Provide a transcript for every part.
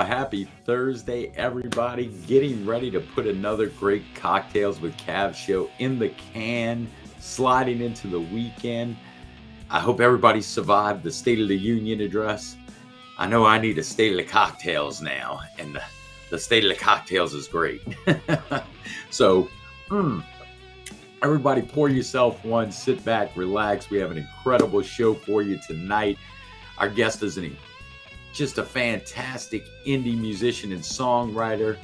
Happy Thursday, everybody. Getting ready to put another great Cocktails with Cav show in the can, sliding into the weekend. I hope everybody survived the State of the Union address. I know I need a State of the Cocktails now, and the State of the Cocktails is great. So, everybody pour yourself one, sit back, relax. We have an incredible show for you tonight. Our guest is just a fantastic indie musician and songwriter.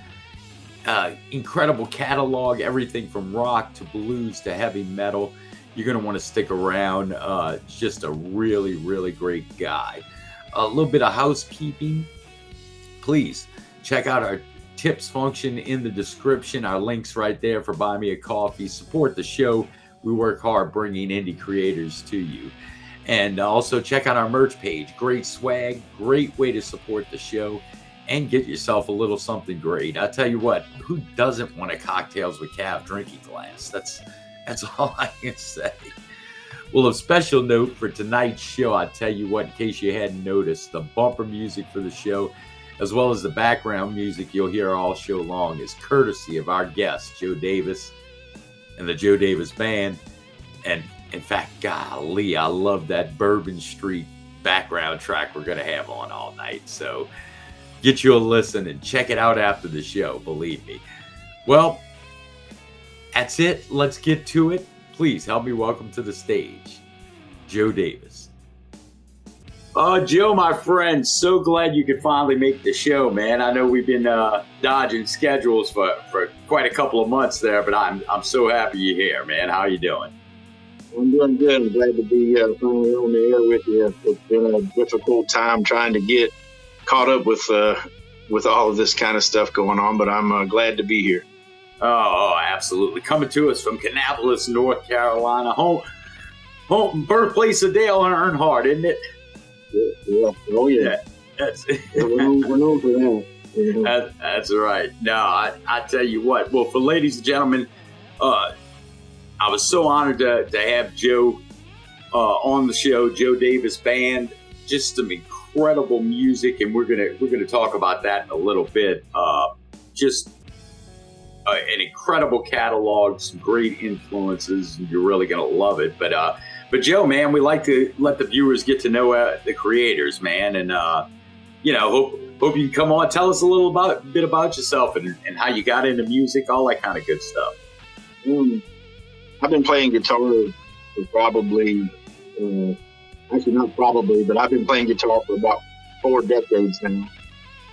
Incredible catalog, everything from rock to blues to heavy metal. You're going to want to stick around. Just a really, really great guy. A little bit of housekeeping. Please check out our tips function in the description. Our links right there for Buy Me a Coffee. Support the show. We work hard bringing indie creators to you. And also check out our merch page. Great swag, great way to support the show and get yourself a little something great. I tell you what, who doesn't want a Cocktails with Cav drinking glass? That's all I can say. Well, a special note for tonight's show, I tell you what, in case you hadn't noticed, the bumper music for the show, as well as the background music you'll hear all show long, is courtesy of our guest, Joe Davis and the Joe Davis Band. And in fact, golly, I love that Bourbon Street background track we're going to have on all night. So get you a listen and check it out after the show, believe me. Well, that's it. Let's get to it. Please help me welcome to the stage, Joe Davis. Joe, my friend, so glad you could finally make the show, man. I know we've been dodging schedules for quite a couple of months there, but I'm so happy you're here, man. How you doing? I'm doing good. I'm glad to be finally on the air with you. It's been a difficult time trying to get caught up with all of this kind of stuff going on, but I'm glad to be here. Oh, absolutely. Coming to us from Kannapolis, North Carolina, home birthplace of Dale Earnhardt, isn't it? Yeah. Oh, yeah. We're known for that. You know? That's right. No, I tell you what. Well, for ladies and gentlemen, I was so honored to have Joe on the show, Joe Davis Band. Just some incredible music, and we're gonna talk about that in a little bit. Just an incredible catalog, some great influences, and you're really gonna love it. But Joe, man, we like to let the viewers get to know the creators, man, and hope you can come on, tell us a little bit about yourself and how you got into music, all that kind of good stuff. I've been playing guitar for probably, actually not probably, but I've been playing guitar for about 4 decades now.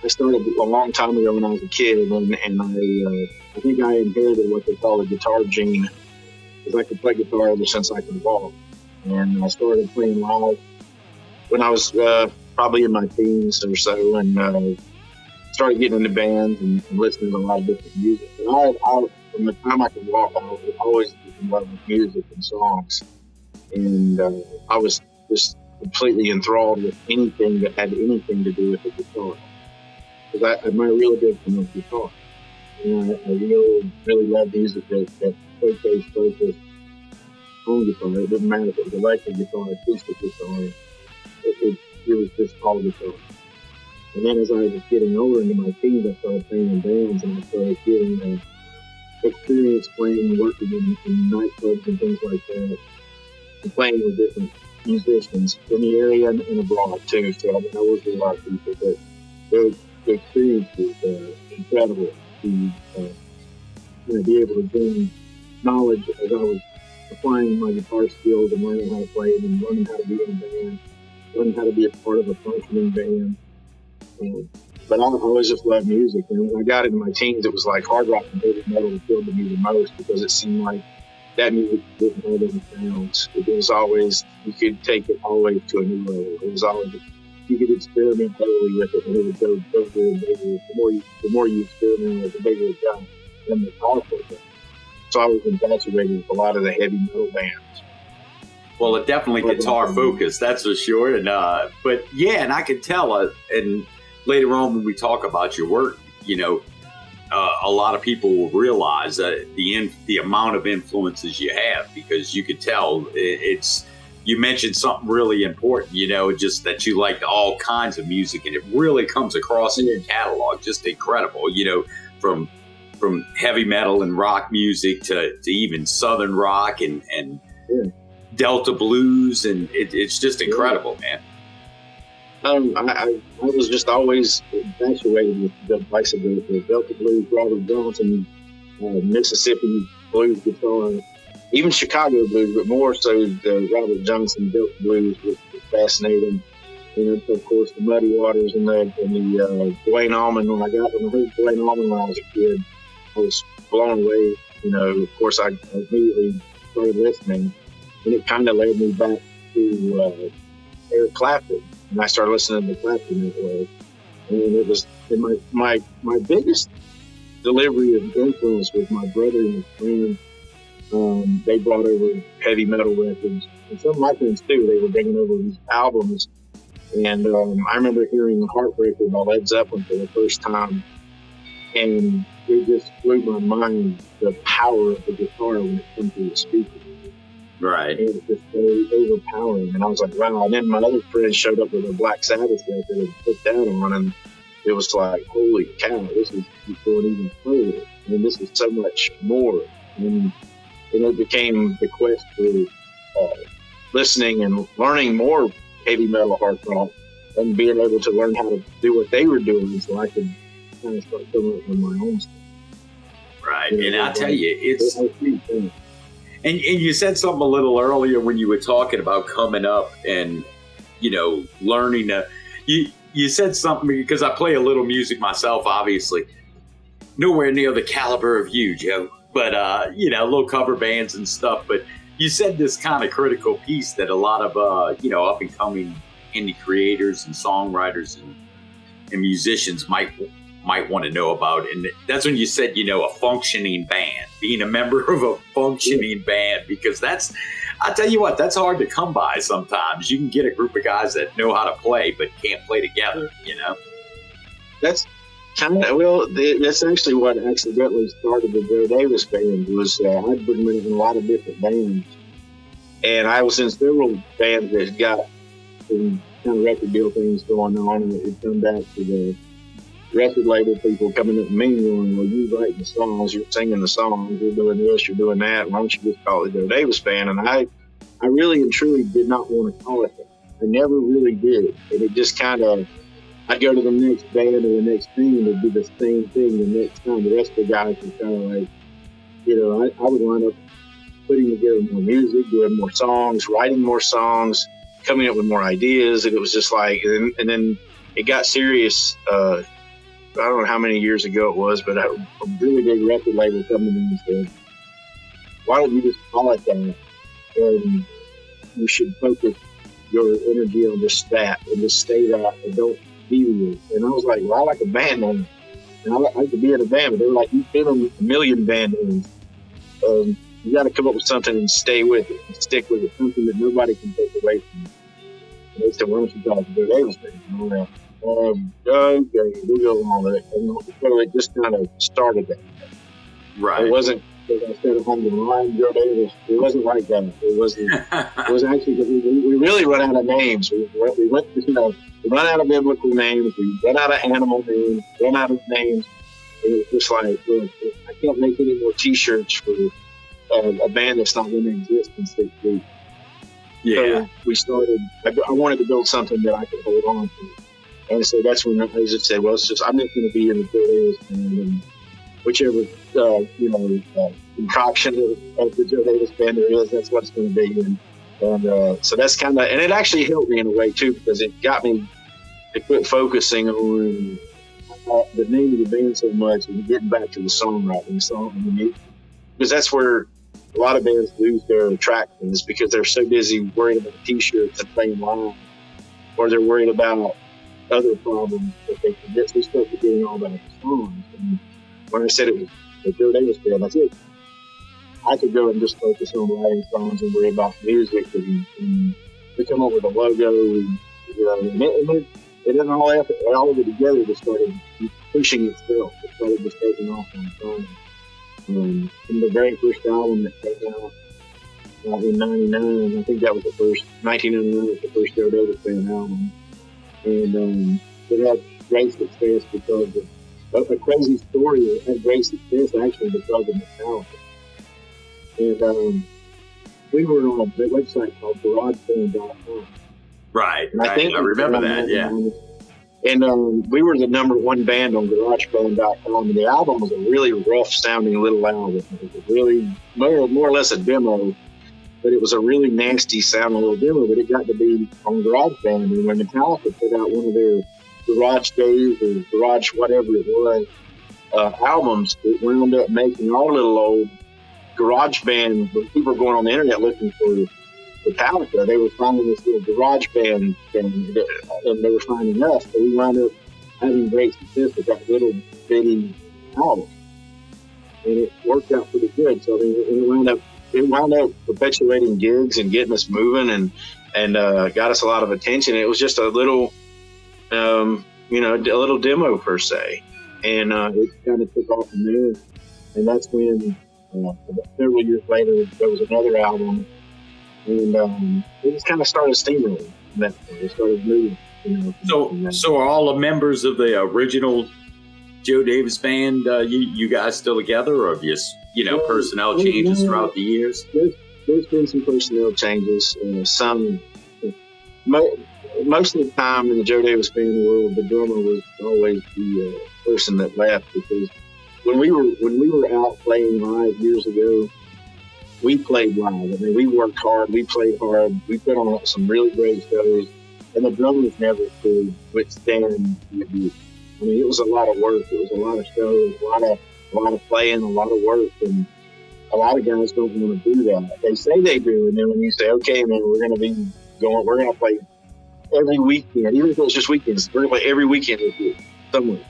I started a long time ago when I was a kid, and I think I inherited what they call a guitar gene, because I could play guitar ever since I could walk. And I started playing live when I was probably in my teens or so, and started getting into bands and listening to a lot of different music. And I from the time I could walk, I was always in love with music and songs. And I was just completely enthralled with anything that had anything to do with the guitar. Because I'm a real big fan of guitar. And I really love music that showcase focus on guitar. It didn't matter if it was electric guitar, acoustic guitar. It was just all guitar. And then as I was getting older into my teens, I started playing in bands, and I started getting experience playing and working in nightclubs and things like that, and playing with different musicians in the area and abroad too. So I worked with a lot of people, but the experience was incredible to be able to gain knowledge as I was applying my guitar skills and learning how to play it and learning how to be in a band, learning how to be a part of a functioning band. But I always just loved music. And when I got into my teens, it was like hard rock and heavy metal appealed to me the most, because it seemed like that music didn't have any sounds. It was always, you could take it always to a new level. It was always you could experiment totally with it, and it would go bigger and bigger. The more you experiment with it, the bigger it got, and the powerful it got. So I was infatuated with a lot of the heavy metal bands. Well, it definitely guitar focused, that's for sure. And but yeah, and I could tell. And later on, when we talk about your work, you know, a lot of people will realize that the amount of influences you have, because you could tell it's. You mentioned something really important, you know, just that you like all kinds of music, and it really comes across in your catalog, just incredible, you know, from heavy metal and rock music to even Southern rock and Delta blues, and it's just incredible, man. I was just always infatuated with the likes of the Delta blues, Robert Johnson, Mississippi blues guitar, even Chicago blues, but more so the Robert Johnson Delta blues was fascinating. And of course the Muddy Waters and the Duanne Allman. When I heard Duanne Allman when I was a kid, I was blown away. You know, of course I immediately started listening, and it kind of led me back to Eric Clapton, and I started listening to Clapton that way. And it was my biggest delivery of influence was my brother and his friend. They brought over heavy metal records, and some of my friends too. They were bringing over these albums, and I remember hearing Heartbreaker by Led Zeppelin for the first time, and it just blew my mind, the power of the guitar when it comes to the speaker. Right. And it was just very overpowering, and I was like, wow. And then my other friend showed up with a Black Sabbath record and put that on, and it was like, holy cow, this is going even further. I mean, this is so much more. And it became the quest for listening and learning more heavy metal, hard rock, and being able to learn how to do what they were doing, so I could kind of start coming up with my own stuff. Right, and I tell you, it's. And you said something a little earlier when you were talking about coming up and, you know, learning to. You said something, because I play a little music myself, obviously. Nowhere near the caliber of you, Joe. But, you know, little cover bands and stuff. But you said this kind of critical piece that a lot of, you know, up-and-coming indie creators and songwriters and musicians might want to know about. And that's when you said, you know, a functioning band, being a member of a functioning band, because that's, I tell you what, that's hard to come by sometimes. You can get a group of guys that know how to play but can't play together, you know? That's that's actually what accidentally started the Joe Davis band. Was I'd been in a lot of different bands, and I was in several bands that got some kind of record deal things going on, and it would come back to the record label people coming up to me going, well, you write the songs, you're singing the songs, you're doing this, you're doing that, why don't you just call it the Joe Davis band? And I really and truly did not want to call it that. I never really did. And it just kind of, I'd go to the next band or the next thing and it'd do the same thing the next time. The rest of the guys were kind of like, you know, I would wind up putting together more music, doing more songs, writing more songs, coming up with more ideas. And it was just like, and then it got serious. I don't know how many years ago it was, but a really big record label come to me and said, why don't you just call it that? And you should focus your energy on just that and just stay that and don't deviate. And I was like, well, I like a band name. And I like to be in a band, but they were like, you've been on a million band names. You got to come up with something and stay with it and stick with it, something that nobody can take away from you. And they said, why don't you call it the Joe Davis band? And I went, okay, we'll go along with it. And so it just kind of started that. Right. It wasn't, as I said, on the line, Joe Davis. It wasn't like that. It was actually, we really run out of names. We went, you know, we run out of biblical names. We run out of animal names. Run out of names. And it was just like, look, I can't make any more T-shirts for a band that's not going to exist in 6 weeks. Yeah. So we started. I wanted to build something that I could hold on to. And so that's when I just said, well, I'm just going to be in the Joe Davis band, and whichever, concoction of the Joe Davis band there is, that's what it's going to be. And so that's kind of, and it actually helped me in a way too, because it got me to quit focusing on the name of the band so much and getting back to the songwriting, because that's where a lot of bands lose their attractiveness, because they're so busy worrying about T-shirts and playing live or they're worried about other problems that they forget. So they start forgetting all about the songs. And when I said it was the Joe Davis band, that's it. I could go and just focus on writing songs and worry about music and to come up with a logo and, and then all of it together just started pushing itself. It started just taking off on its own. From the very first album that came out in '99, I think that was 1999 was the first Joe Davis band album. And it had great success because of a crazy story. It had great success actually because of Metallica. And we were on a website called GarageBand.com. Right. I remember that, yeah. And we were the #1 band on GarageBand.com. And the album was a really rough-sounding little album. It was really more or less a demo, but it was a really nasty-sounding little demo. But it got to be on GarageBand. And when Metallica put out one of their Garage Days or Garage whatever it was albums, it wound up making our little old GarageBand. When people were going on the internet looking for Metallica, they were finding this little GarageBand thing, and they were finding us. So we wound up having great success with that little bitty album, and it worked out pretty good. So I mean, it wound up perpetuating gigs and getting us moving, and got us a lot of attention. It was just a little, a little demo per se, and it kind of took off from there. And that's when several years later there was another album. And it just kind of started steamrolling. It started moving. So are all the members of the original Joe Davis band, you guys still together, or have you, personnel changes throughout the years? There's been some personnel changes. Most of the time in the Joe Davis band world, the drummer was always the person that left, because when we were out playing live years ago, we played live. I mean, we worked hard. We played hard. We put on some really great shows, and the drummers never could withstand the abuse. I mean, it was a lot of work. It was a lot of shows, a lot of playing, a lot of work, and a lot of guys don't want to do that. They say they do, and then when you say, "Okay, man, we're going to play every weekend," even if it's just weekends, we're going to play every weekend with you somewhere,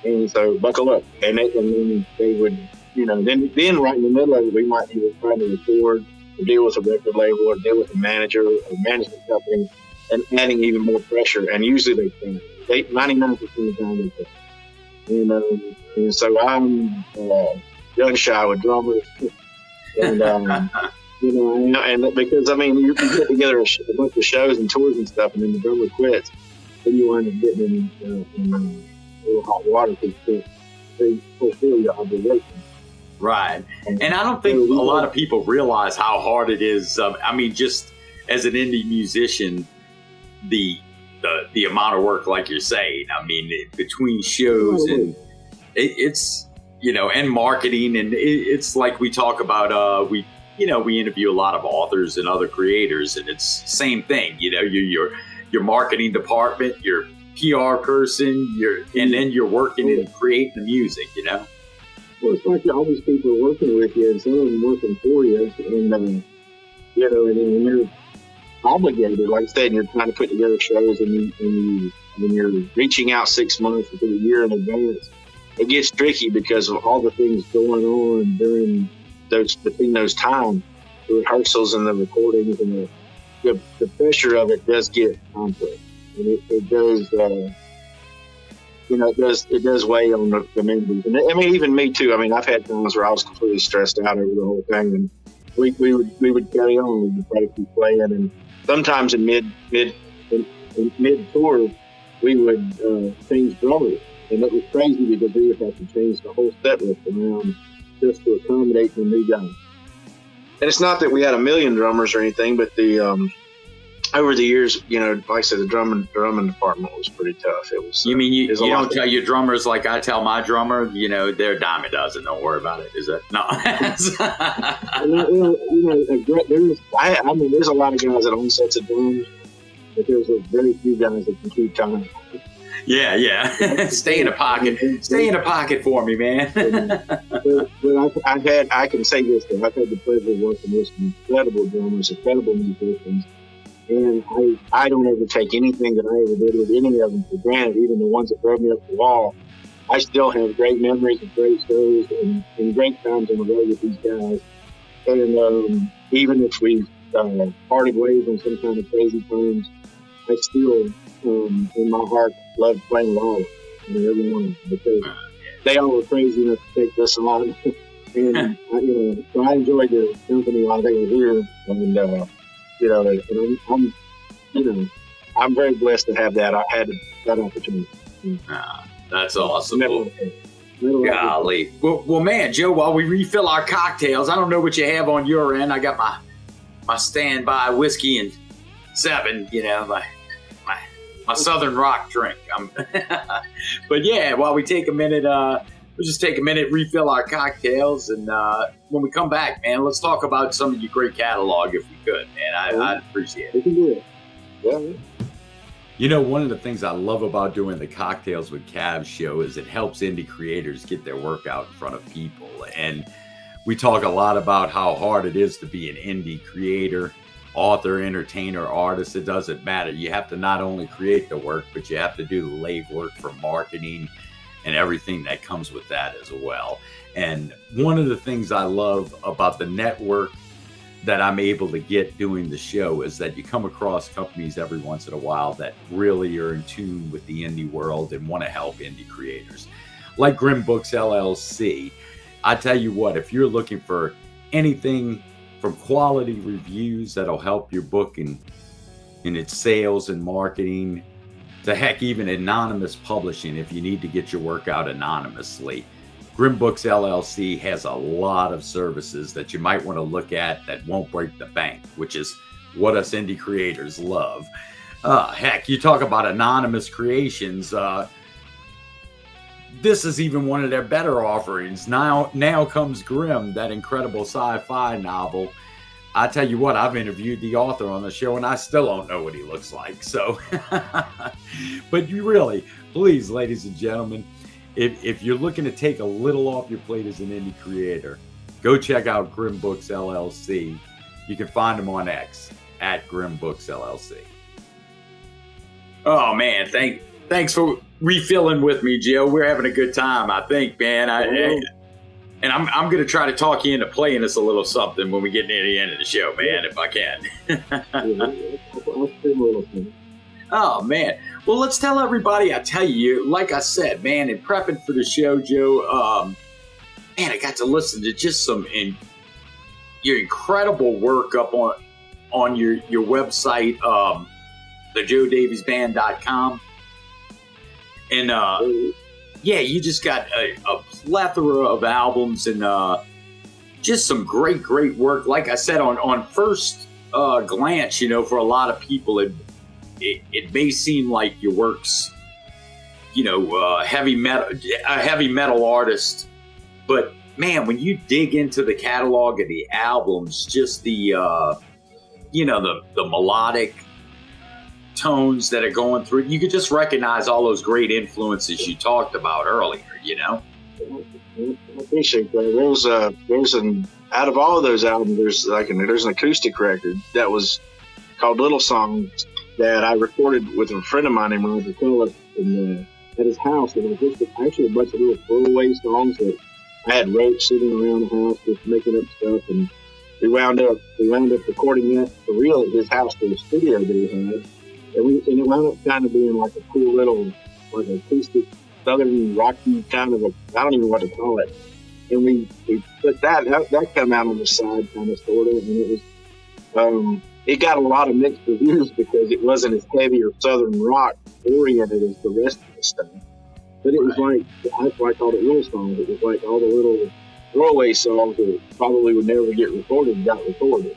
and so buckle up. And then they would. Then right in the middle of it, we might be trying to record, or deal with a record label, or deal with a manager or a management company, and adding even more pressure. And usually they can. 99% of the time they can. And so I'm gun shy with drummers, and and because I mean you get together a bunch of shows and tours and stuff, and then the drummer quits, then you wind up getting in a little hot water because they fulfill your obligation. Right. And I don't think a lot of people realize how hard it is. Just as an indie musician, the amount of work, like you're saying, between shows and it's, and marketing, and it's like we talk about, we interview a lot of authors and other creators, and it's same thing, your marketing department, your PR person, and then you're working and creating the music, Well, it's like all these people are working with you, and some of them working for you, and and you're obligated, like I said, and you're trying to put together shows, and you're reaching out 6 months to a year in advance. It gets tricky because of all the things going on between those times, the rehearsals and the recordings, and the pressure of it does get complex, and it does. It does weigh on the members. And even me too. I've had times where I was completely stressed out over the whole thing, and we would carry on. We would try to keep playing, and sometimes in mid tour, we would change drummers, and it was crazy because we would have to change the whole set list around just to accommodate the new guys. And it's not that we had a million drummers or anything, but over the years, like I said, the drumming department was pretty tough. It was. You mean you don't tell your drummers like I tell my drummer? They're a dime a dozen. Don't worry about it. Is that no? There's a lot of guys that own sets of drums, but there's very few guys that can keep time. Yeah. Stay in a pocket. Stay in a pocket for me, man. but I can say this: that I've had the pleasure of working with some incredible drummers, incredible musicians. And I don't ever take anything that I ever did with any of them for granted, even the ones that drove me up the wall. I still have great memories of great shows and great times on the road with these guys. And even if we've parted ways on some kind of crazy terms, I still, in my heart, love playing live. I mean, everyone, because they all were crazy enough to take this on. And so I enjoyed the company while they were here, and and I'm very blessed to have that. I had that opportunity. That's awesome. Golly. Well, man, Joe, while we refill our cocktails, I don't know what you have on your end. I got my standby whiskey and 7, my Southern Rock drink. But yeah, while we take a minute, we'll just take a minute, refill our cocktails, and when we come back, man, let's talk about some of your great catalog if we could, man. I'd appreciate it. We can do it. Yeah. One of the things I love about doing the Cocktails with Cavs show is it helps indie creators get their work out in front of people. And we talk a lot about how hard it is to be an indie creator, author, entertainer, artist. It doesn't matter. You have to not only create the work, but you have to do the legwork for marketing and everything that comes with that as well. And one of the things I love about the network that I'm able to get doing the show is that you come across companies every once in a while that really are in tune with the indie world and want to help indie creators. Like Grim Books LLC. I tell you what, if you're looking for anything from quality reviews that'll help your book in its sales and marketing, to heck, even anonymous publishing if you need to get your work out anonymously, Grim Books LLC has a lot of services that you might want to look at that won't break the bank, which is what us indie creators love. Heck, you talk about anonymous creations. This is even one of their better offerings. Now Comes Grim, that incredible sci-fi novel. I tell you what, I've interviewed the author on the show and I still don't know what he looks like. So, but you really, please, ladies and gentlemen, if you're looking to take a little off your plate as an indie creator, go check out Grim Books LLC. You can find them on X at Grim Books LLC. Oh man, thanks for refilling with me, Joe. We're having a good time, I think, man. And I'm going to try to talk you into playing us a little something when we get near the end of the show, man, if I can. Oh, man. Well, let's tell everybody. I tell you, like I said, man, in prepping for the show, Joe, man, I got to listen to just your incredible work up on your website, thejoedavisband.com. And, yeah, you just got a plethora of albums and just some great work. Like I said, on first glance, for a lot of people, it may seem like your work's, a heavy metal artist, but man, when you dig into the catalog of the albums, just the melodic tones that are going through, you could just recognize all those great influences you talked about earlier. I appreciate that. There's out of all of those albums, there's an acoustic record that was called Little Songs that I recorded with a friend of mine named Roger Cullis at his house. And it was just actually a bunch of little throwaway songs that I had wrote sitting around the house just making up stuff, and we wound up recording that for real at his house for the studio that he had. And it wound up kind of being like a cool little, like acoustic, southern rocky kind of I don't even know what to call it. And we put that come out on the side kind of sort of, and it was, it got a lot of mixed reviews because it wasn't as heavy or southern rock oriented as the rest of the stuff. But it was like, that's why I called it Little Songs. It was like all the little throwaway songs that probably would never get recorded got recorded.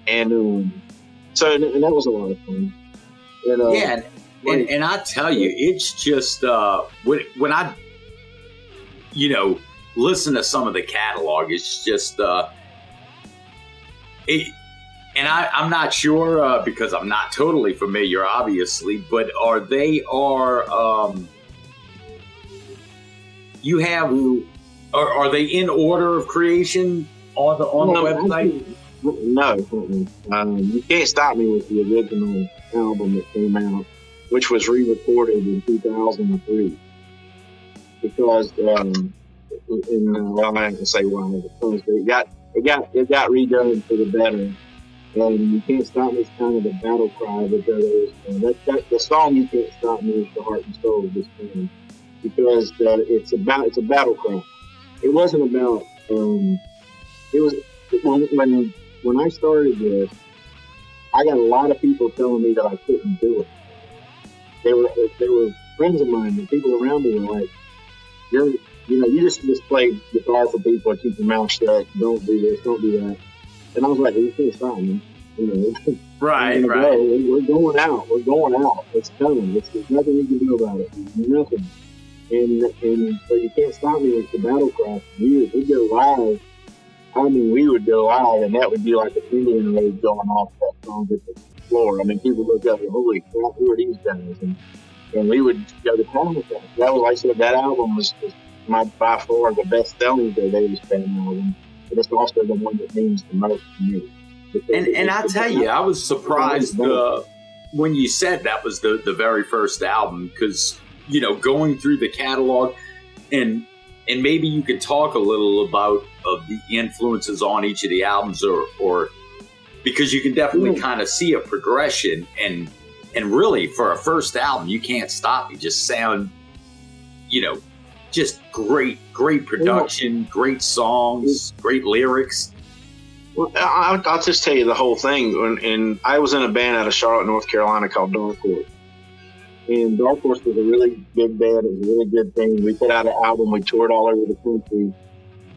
And so that was a lot of fun. And, and I tell you, it's just when I listen to some of the catalog, it's just and I'm not sure because I'm not totally familiar, obviously, but are they in order of creation on the website? No. You Can't Stop Me was the original album that came out, which was re-recorded in 2003. Because, well, I'm not gonna say why, because it got redone for the better. And You Can't Stop Me is kind of the battle cry because the song "You Can't Stop Me" is the heart and soul of this band, because it's a battle cry. It wasn't about it was when I started this, I got a lot of people telling me that I couldn't do it. They were friends of mine and people around me were like, you just play guitar for people and keep your mouth shut. Don't do this, don't do that. And I was like, you can't stop me. Right. We're going out. We're going out. It's coming. There's nothing you can do about it. There's nothing. And so You Can't Stop Me was the battle cry for years. We'd go live. I mean, we would go live, and that would be like an Indian raid going off that song at the floor. I mean, people would look up and, holy crap, who are these guys? And we would go to town with that. That was, like I said, that album was by far the best-selling Joe Davis band album. But it's also the one that means the most to me. And I tell you, I was surprised when you said that was the very first album, because, going through the catalog, and maybe you could talk a little about of the influences on each of the albums, or because you can definitely kind of see a progression, and really for a first album, You Can't Stop Me just sound, just great production, great songs, great lyrics. Well, I'll just tell you the whole thing. And I was in a band out of Charlotte, North Carolina called Dark Horse. And Dark Horse was a really big band. It was a really good thing. We put out an album. We toured all over the country.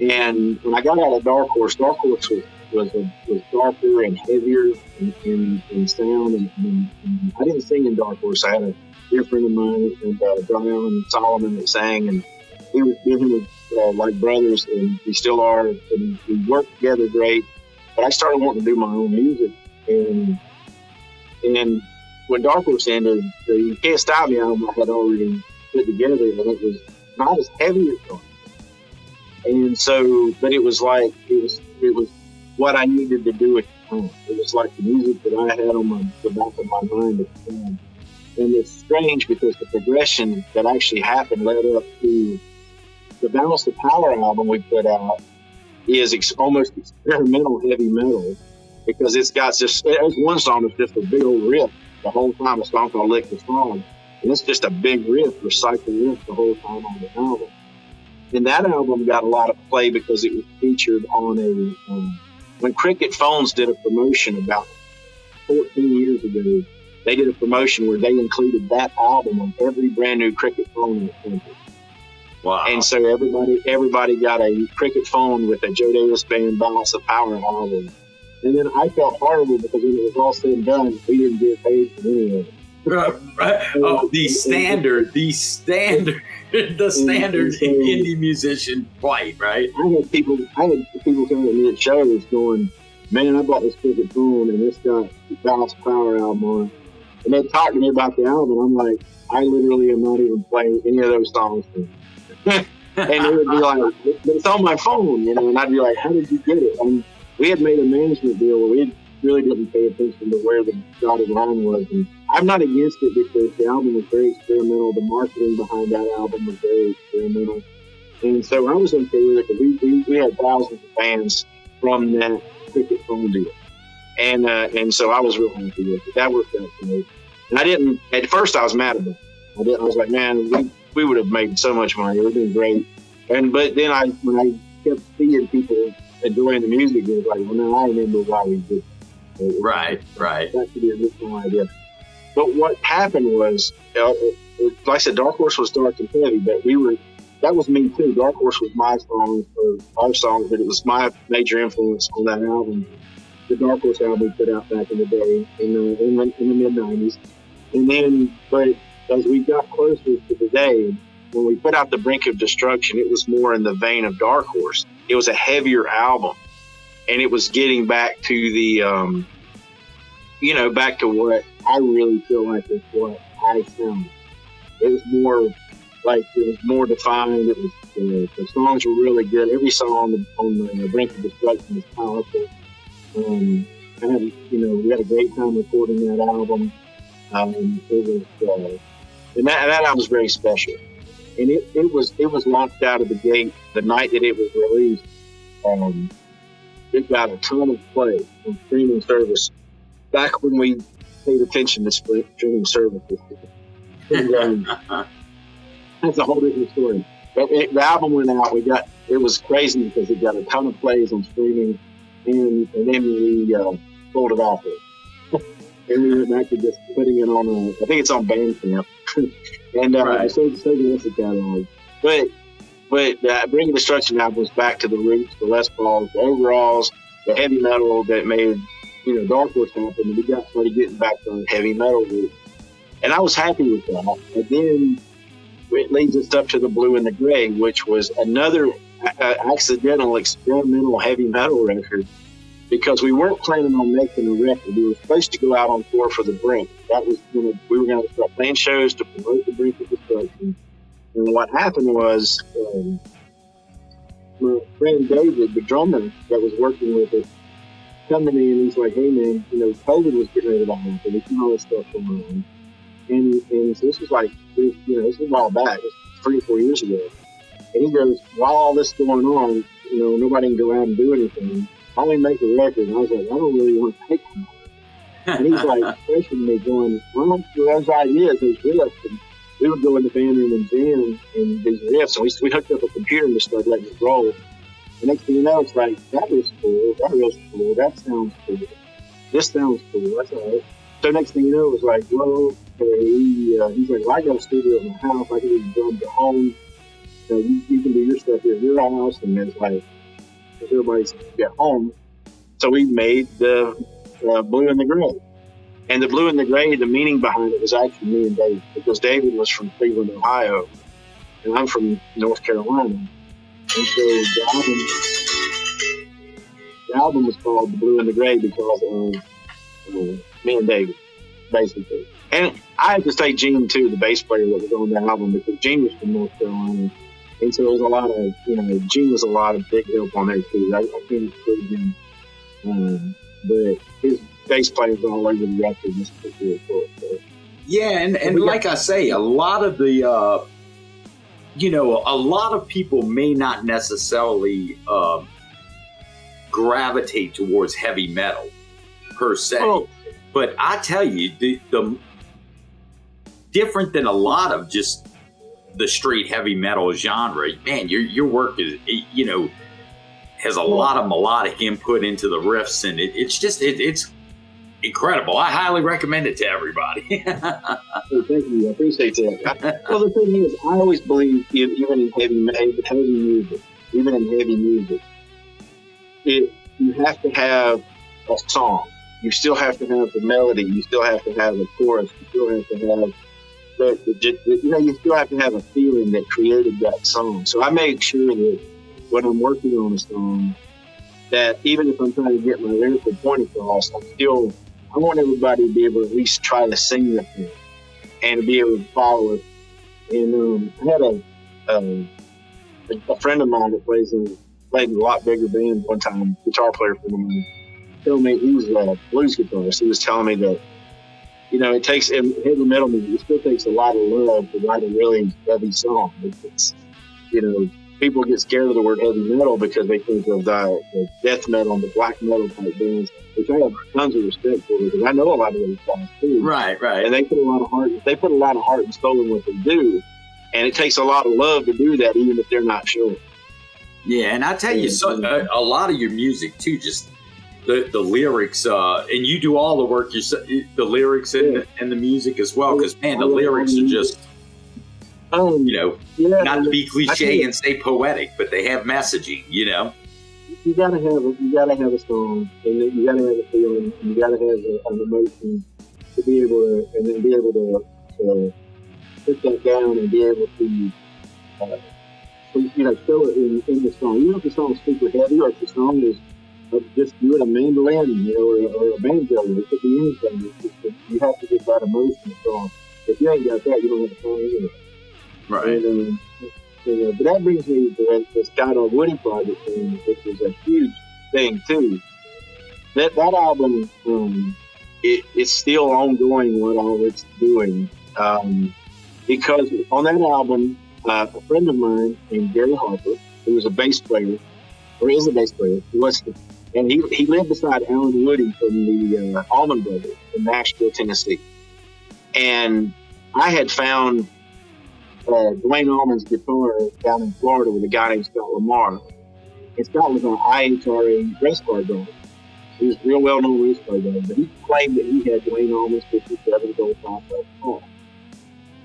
And when I got out of Dark Horse was darker and heavier in sound. And I didn't sing in Dark Horse. I had a dear friend of mine, Duanne Allman, that sang. And he was like brothers, and we still are. And we worked together great. But I started wanting to do my own music. And when Dark Horse ended, the You Can't Stop Me album I had already put together, and it was not as heavy as Dark Horse. And so, but it was like, it was what I needed to do at the time. It was like the music that I had on the back of my mind at the time. And it's strange because the progression that actually happened led up to the Balance of Power album we put out is almost experimental heavy metal, because it's got there's one song that's just a big old riff the whole time, a song called Lick the Song. And it's just a big riff, recycled riff the whole time on the album. And that album got a lot of play because it was featured on when Cricket Phones did a promotion about 14 years ago, they did a promotion where they included that album on every brand new Cricket phone in the country. Wow. And so everybody got a Cricket phone with a Joe Davis Band Balance of Power album. And then I felt horrible because when it was all said and done, we didn't get paid for any of it. The standard indie musician plight, right? I had people coming to me at shows going, man, I bought this Cricket phone and it's got the Balance of Power album on it. And they'd talk to me about the album. I'm like, I literally am not even playing any of those songs. And they would be like, but it's on my phone, and I'd be like, how did you get it? And we had made a management deal where we really didn't pay attention to where the dotted line was. And I'm not against it because the album was very experimental. The marketing behind that album was very experimental. And so I was okay with it, because we had thousands of fans from that Cricket phone deal. And so I was real happy with it. That worked out for me. And at first I was mad about it. I was like, man, we would have made so much money. It would have been great. But then when I kept seeing people enjoying the music, it was like, well, now I remember why we did it. Right. That could be a original idea. But what happened was, like I said, Dark Horse was dark and heavy, but that was me too. Dark Horse was my songs, or our songs, but it was my major influence on that album. The Dark Horse album we put out back in the day, in the mid-90s. And then, but as we got closer to the day, when we put out The Brink of Destruction, it was more in the vein of Dark Horse. It was a heavier album, and it was getting back to the, back to what I really feel like is what I sound. It was more defined. It was the songs were really good. Every song on the Brink of Destruction was powerful. I had, we had a great time recording that album. It was, and that album was very special. And it was launched out of the gate the night that it was released. It got a ton of play on streaming service back when we paid attention to streaming services. That's a whole different story. But the album went out. It was crazy because it got a ton of plays on streaming, and then we pulled it off it. And we went back to just putting it on. I think it's on Bandcamp, and Right. so the rest of the catalog. But Bring Destruction album was back to the roots, the Les Pauls, the overalls, the heavy metal that made Dark Horse happen. And we started getting back to heavy metal roots, and I was happy with that. And then it leads us up to the Blue and the Gray, which was another accidental experimental heavy metal record, because we weren't planning on making a record. We were supposed to go out on tour for the Brink. That was we were going to start playing shows to promote the Brink of Destruction. And what happened was, my friend David, the drummer that was working with us, come to me and he's like, "Hey man, COVID was getting ready to happen. We can all this stuff going on." And so this was like, this is a while back. It was 3 or 4 years ago. And he goes, "While all this is going on, nobody can go out and do anything. Why don't we make a record?" And I was like, "I don't really want to make one." And he's like questioning me, going, "Well, those ideas, those riffs." And we would go in the band room and jam and these riffs. And we hooked up a computer and just started letting it roll. The next thing you know, it's like, that was cool. That was cool. That sounds cool. This sounds cool. That's all right. So next thing you know, it was like, well, okay. He's like, "Well, I got a studio in my house. I can do drums at home. You can do your stuff here at your house." And it's like, everybody's at home. So we made the Blue and the Gray. And the Blue and the Gray, the meaning behind it was actually me and David, because David was from Cleveland, Ohio, and I'm from North Carolina. And so the album was called The Blue and the Gray because of me and David, basically. And I had to say Gene, too, the bass player that was on the album, because Gene was from North Carolina. And so there was a lot of, Gene was a lot of big help on there, too. I can't include him. But his bass players all over the record. This is really cool. So. Yeah, and like I say, a lot of the, a lot of people may not necessarily gravitate towards heavy metal per se. Oh. But I tell you, the different than a lot of just the straight heavy metal genre, man, your work is, has a lot of melodic input into the riffs, and it's incredible. I highly recommend it to everybody. Oh, thank you. I appreciate that. Well, the thing is, I always believe, even in heavy music, you have to have a song. You still have to have the melody. You still have to have a chorus. You still have to have you still have to have a feeling that created that song. So I make sure that when I'm working on a song, that even if I'm trying to get my lyrical point across, I want everybody to be able to at least try to sing with me and be able to follow it. And I had a friend of mine that played in a lot bigger band one time, guitar player for me, told me, he was a blues guitarist. He was telling me that, it takes, in heavy metal music, it still takes a lot of love to write a really heavy song. It's, people get scared of the word heavy metal because they think of the death metal and the black metal type bands, which I have tons of respect for, because I know a lot of those guys too. Right. And they put a lot of heart. They put a lot of heart and soul in what they do, and it takes a lot of love to do that, even if they're not sure. Yeah, and I tell you, a lot of your music too, just the lyrics, and you do all the work, the lyrics and the music as well, because man, the lyrics are just. Not to be cliche and say poetic, but they have messaging, You gotta have a song, and you gotta have a feeling, and you gotta have an emotion to be able to, and then be able to put that down and be able to, show it in the song. Even if the song is super heavy, or if the song is just doing a mandolin, or a banjo, it could be anything. You have to get that emotion across. If you ain't got that, you don't have a song either. Right. But that brings me to the Scott on Woody project thing, which is a huge thing too. that album, it's still ongoing what all it's doing. Because on that album, a friend of mine named Gary Harper, who was a bass player, or is a bass player, and he lived beside Alan Woody from the Allman Brothers in Nashville, Tennessee. And I had found Duanne Allman's guitar down in Florida with a guy named Scott Lamar. And Scott was on IHRA race car driver. He was a real well-known race car driver, but he claimed that he had Duanne Allman's 57 Gold Top car.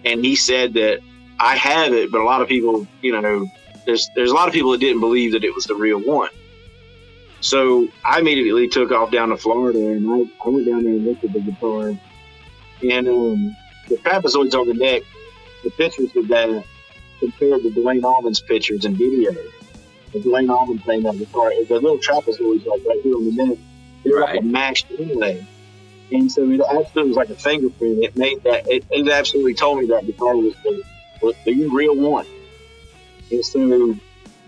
And he said that I had it, but a lot of people, there's a lot of people that didn't believe that it was the real one. So I immediately took off down to Florida, and I went down there and looked at the guitar. And the trapezoids on the neck, the pictures of that compared to Duanne Allman's pictures and videos of Duanne Allman playing that guitar, the little trapezoids like right here on the neck, they're like a mashed inlay. And so it absolutely was like a fingerprint. It made that. It absolutely told me that guitar was the real one. And so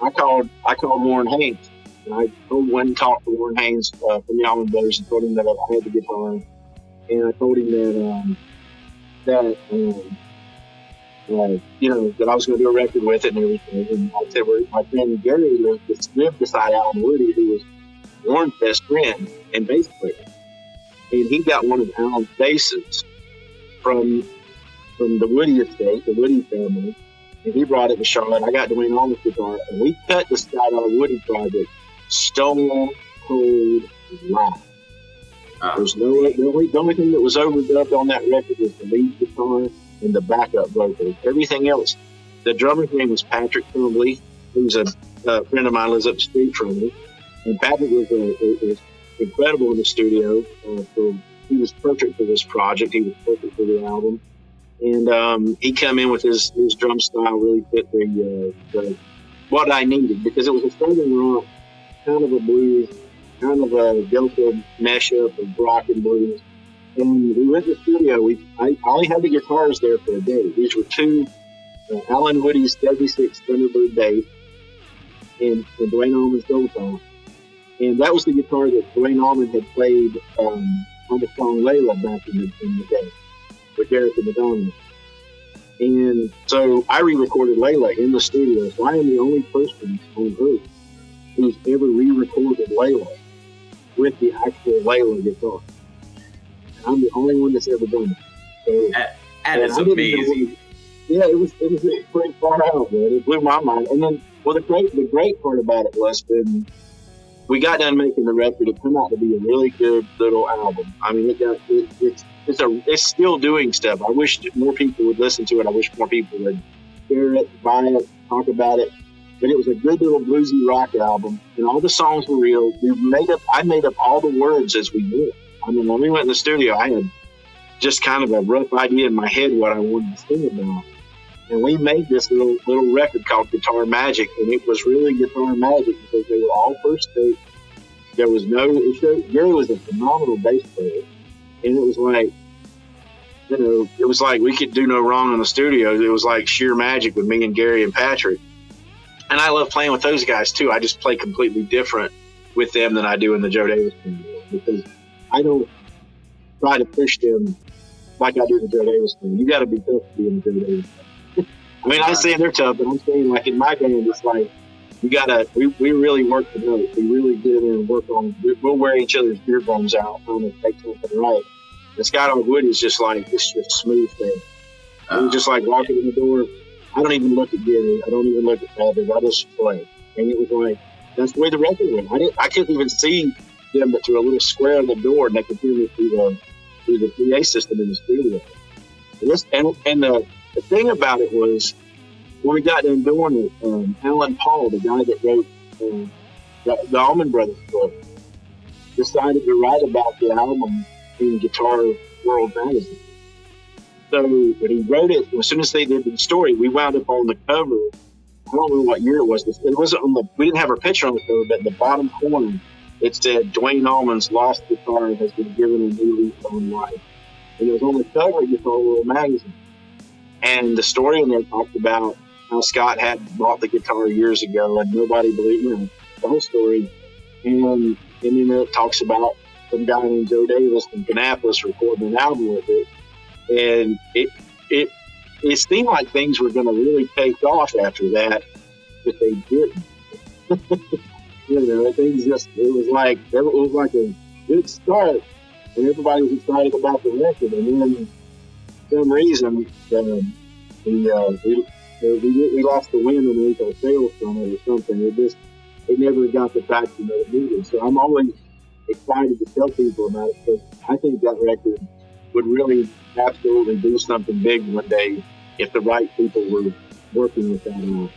I called Warren Haynes, and I went and talked to Warren Haynes from the Allman Brothers and told him that I had the guitar, and I told him that I was going to do a record with it and everything. And I said, my friend Gary lived beside Alan Woody, who was Warren's best friend and bass player. And he got one of Alan's basses from the Woody estate, the Woody family, and he brought it to Charlotte. I got Duanne Allman's guitar, and we cut the Scott R. Woody project stone cold live. There's the only thing that was overdubbed on that record was the lead guitar and the backup vocals. Everything else, the drummer's name was Patrick Trumbley, who's a friend of mine, lives up the street from me, and Patrick was incredible in the studio. He was perfect for this project. He was perfect for the album, and he come in with his drum style really fit the what I needed, because it was a southern rock, kind of a blues, kind of a Delta mashup of rock and blues. And we went to the studio. I only had the guitars there for a day. These were two Alan Woody's 76 Thunderbird bass and Duanne Allman's Gold Top. And that was the guitar that Duanne Allman had played on the song Layla back in the day with Derek and Madonna. And so I re-recorded Layla in the studio. So I am the only person on earth who's ever re-recorded Layla with the actual Layla guitar. I'm the only one that's ever done it. So, that is amazing. It was pretty far out, man. It blew my mind. And then, the great part about it was when we got done making the record, it turned out to be a really good little album. I mean, it's still doing stuff. I wish more people would listen to it. I wish more people would share it, buy it, talk about it. But it was a good little bluesy rock album, and all the songs were real. I made up all the words as we went. I mean, when we went in the studio, I had just kind of a rough idea in my head what I wanted to sing about. And we made this little record called Guitar Magic, and it was really guitar magic because they were all first take. There was Gary was a phenomenal bass player, and it was like we could do no wrong in the studio. It was like sheer magic with me and Gary and Patrick. And I love playing with those guys too. I just play completely different with them than I do in the Joe Davis band, because I don't try to push them like I do the Joe Davis band. You got to be tough to be in the Joe Davis band. I mean, I'm saying they're tough, but I'm saying like in my band, it's like we really work the notes. We really get in there and work on. We'll wear each other's ear bones out trying to take something right. And Scott R. Woody is just like it's just smooth thing. I'm just like walking in the door. I don't even look at Gary. I don't even look at Patrick. I just play. And it was like, that's the way the record went. I couldn't even see them but through a little square in the door, and they could hear me through the PA system in the studio. And the thing about it was, when we got done doing it, Alan Paul, the guy that wrote the Allman Brothers book, decided to write about the album in Guitar World magazine. So when he wrote it, as soon as they did the story, we wound up on the cover. I don't know what year it was. It wasn't we didn't have our picture on the cover, but in the bottom corner, it said Duanne Allman's lost guitar has been given a new lease on life. And it was on the cover of Guitar World magazine. And the story in there talked about how Scott had bought the guitar years ago and nobody believed the whole story. And then it talks about some guy named Joe Davis from Kannapolis recording an album with it, and it seemed like things were going to really take off after that, but they didn't. Things just it was like a good start, and everybody was excited about the record, and then for some reason we lost the wind underneath our sails from it or something. It never got the traction that it needed. So I'm always excited to tell people about it, because I think that record would really absolutely do something big one day if the right people were working with that out.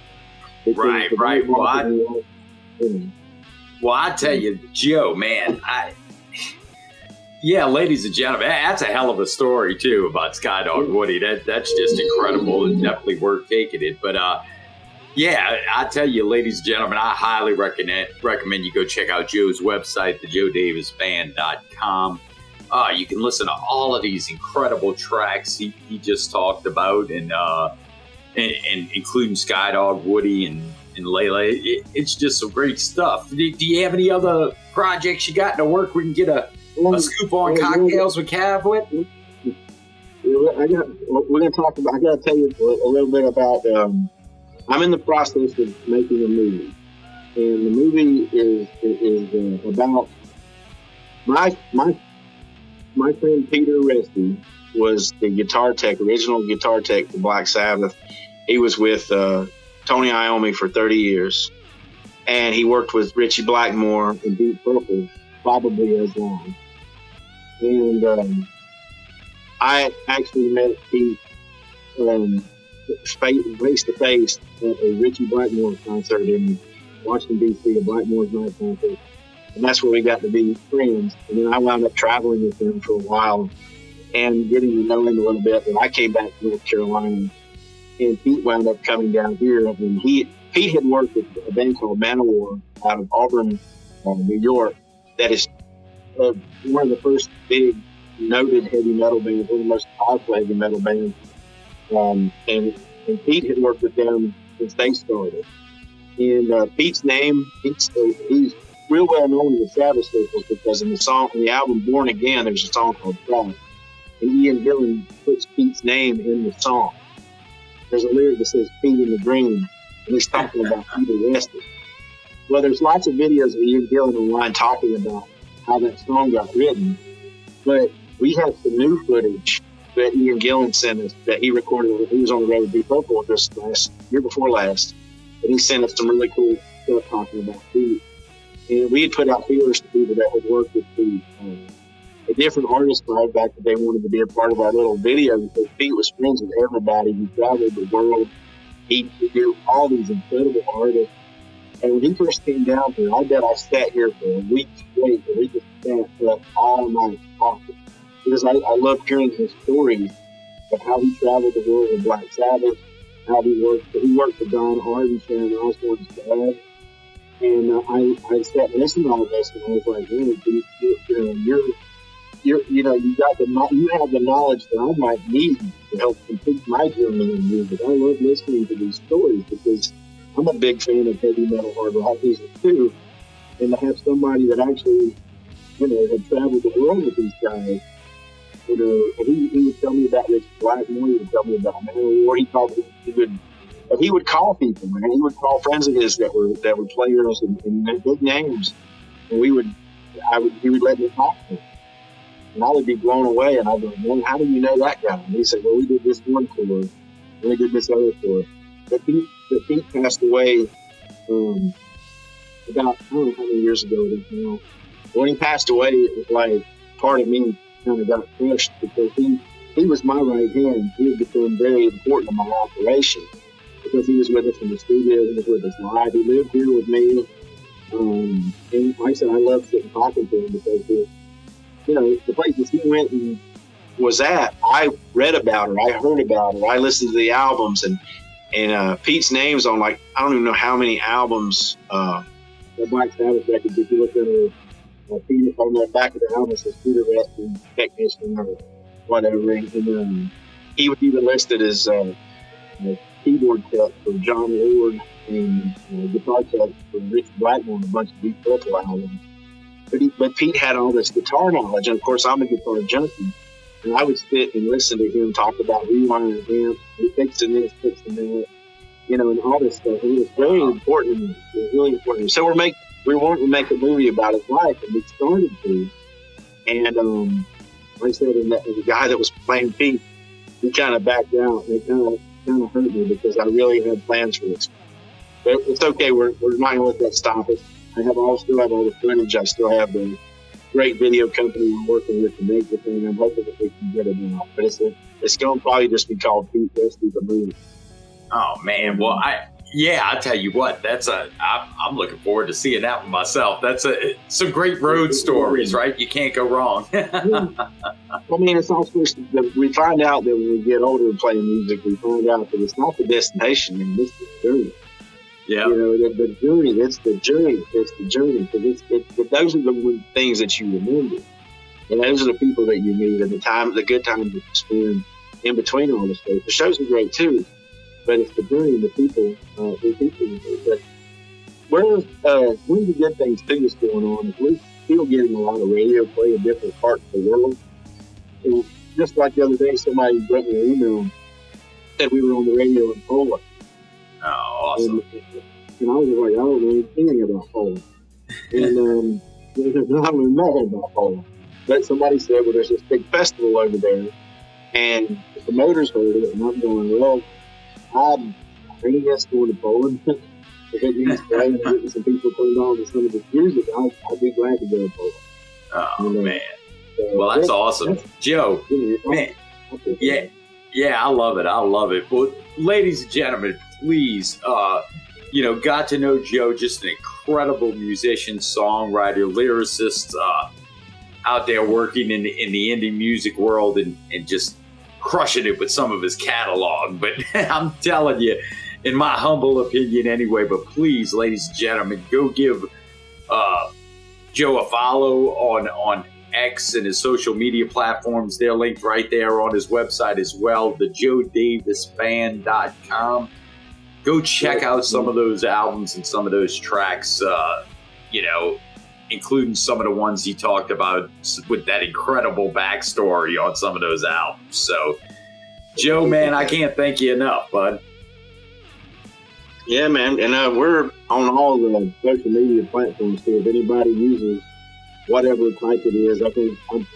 Right. Well, I tell you, Joe, man, ladies and gentlemen, that's a hell of a story too about Skydog Woody. That's just incredible, and definitely worth taking it. But I tell you, ladies and gentlemen, I highly recommend you go check out Joe's website, thejoedavisband.com. You can listen to all of these incredible tracks he just talked about, and including Skydog Woody and Layla. It's just some great stuff. Do you have any other projects you got in the work we can get a scoop on Cocktails with Cav with? I got to tell you a little bit about. I'm in the process of making a movie, and the movie is about my friend Peter Resty was the original guitar tech for Black Sabbath. He was with Tony Iommi for 30 years, and he worked with Richie Blackmore and Deep Purple probably as long. And I actually met Pete face to face at a Richie Blackmore concert in Washington, D.C., a Blackmore's Night concert. And that's where we got to be friends. And then I wound up traveling with him for a while and getting to know him a little bit. And I came back to North Carolina, and Pete wound up coming down here. And Pete had worked with a band called Manowar out of Auburn, New York. That is one of the first big noted heavy metal bands, one of the most powerful heavy metal bands. And Pete had worked with them since they started. And Pete's name, he's real well known in the Sabbath circles, because in the album Born Again, there's a song called Pride. And Ian Gillan puts Pete's name in the song. There's a lyric that says Pete in the Dream, and he's talking about Peter Resty. Well, there's lots of videos of Ian Gillan online talking about how that song got written, but we have some new footage that Ian Gillan sent us that he recorded. He was on the road with Deep Purple just year before last, and he sent us some really cool stuff talking about Pete. And we had put out feelers to people that had worked with Pete. A different artist tried back that they wanted to be a part of our little video, because Pete was friends with everybody. He traveled the world. He knew all these incredible artists. And when he first came down here, I bet I sat here for a week straight, and we just sat up all night talking. Because I loved hearing his stories of how he traveled the world with Black Sabbath, how he worked for Don Arden, Sharon Osbourne's dad. And I sat and listened to all of this, and I was like, man, you have the knowledge that I might need to help complete my journey in music. I love listening to these stories, because I'm a big fan of heavy metal, hard rock music too. And to have somebody that actually, had traveled the world with these guys, and he would tell me about Richie Blackmore, he would tell me about Manowar. He would call people, man. He would call friends of his that were players and big names, and he would let me talk to them. And I would be blown away, and I'd go, man, how do you know that guy? And he said, well, we did this one tour, and we did this other tour. But Pete passed away about, I don't know how many years ago it is now. When he passed away, it was like part of me kind of got crushed, because he was my right hand. He had become very important in my operation, because he was with us in the studio, he was with us live. He lived here with me. And like I said, I loved sitting talking to him, because the places he went and was at, I read about her, I heard about her, I listened to the albums, and Pete's name's on, like, I don't even know how many albums. The Black Sabbath records, if you look at Peter on the back of the album, it says Peter Resty, technician, or whatever. And he was even listed as keyboard tech for John Lord, and guitar tech for Richie Blackmore, and a bunch of Deep Purple albums. but Pete had all this guitar knowledge, and of course I'm a guitar junkie, and I would sit and listen to him talk about rewiring amps, fixing this, fixing that, and all this stuff. And it was very important. It was really important. So we wanted to make a movie about his life, and we started to. And like I said, and the guy that was playing Pete, he kind of backed out, and it kind of hurt me because I really had plans for this. But it's okay. We're not going to let that stop us. I still have all the footage. I still have the great video company I'm working with to make the thing. I'm hoping that we can get it out. But it's going to probably just be called Pete Westy the Movie. Oh man, well I tell you what, I'm looking forward to seeing that one myself. That's some great road stories, right? You can't go wrong. I mean, it's also we find out that when we get older and play music, we find out that it's not the destination, man. It's the journey. Yeah. The journey. It's the journey. It's the journey. Because those are the things that you remember, and those are the people that you meet, and the good times that you spend in between all this stuff. The shows are great too. But it's the journey, the people, But where's the good things too is going on? We're still getting a lot of radio play in different parts of the world. And just like the other day, somebody wrote me an email, said we were on the radio in Poland. Oh, awesome. And I was like, I don't know anything about Poland. And there's nothing about Poland. But somebody said, well, there's this big festival over there, and the promoters heard it, and I'm going, well, I think that's going to Poland. If it means getting some people turned on to some of this music, I'd be glad to go to Poland. Oh, man. Well, that's awesome. Joe, man. Yeah, I love it. I love it. Well, ladies and gentlemen, please, got to know Joe, just an incredible musician, songwriter, lyricist, out there working in the indie music world and just crushing it with some of his catalog. But I'm telling you, in my humble opinion anyway, but please, ladies and gentlemen, go give Joe a follow on X and his social media platforms. They're linked right there on his website as well, thejoedavisband.com. Go check out some of those albums and some of those tracks, including some of the ones he talked about with that incredible backstory on some of those albums. So, Joe, man, I can't thank you enough, bud. Yeah, man. And we're on all the social media platforms, so if anybody uses whatever type it is, I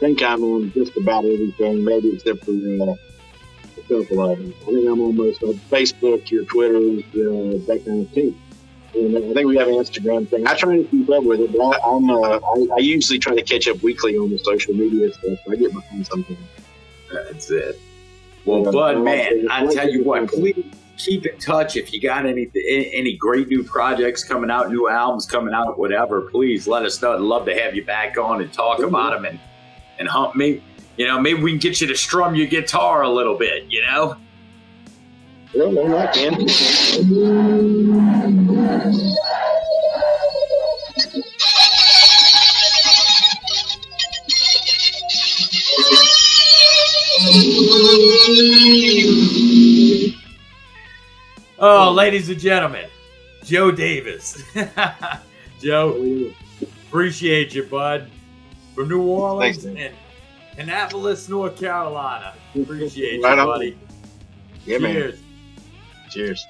think I'm on just about everything, maybe except for a couple of them. I think I'm almost on Facebook, your Twitter, that kind of thing. And I think we have an Instagram thing. I try to keep up with it, but I usually try to catch up weekly on the social media stuff. I get behind something. That's it. Well, Bud, man, I tell you what, please keep in touch. If you got any great new projects coming out, new albums coming out, whatever, please let us know. I'd love to have you back on and talk about them and hump me. Maybe we can get you to strum your guitar a little bit, Yeah, man, I can. Oh, ladies and gentlemen, Joe Davis. Joe, appreciate you, bud. From New Orleans and Annapolis, North Carolina. Appreciate you, buddy. Yeah, Cheers. Man. Cheers.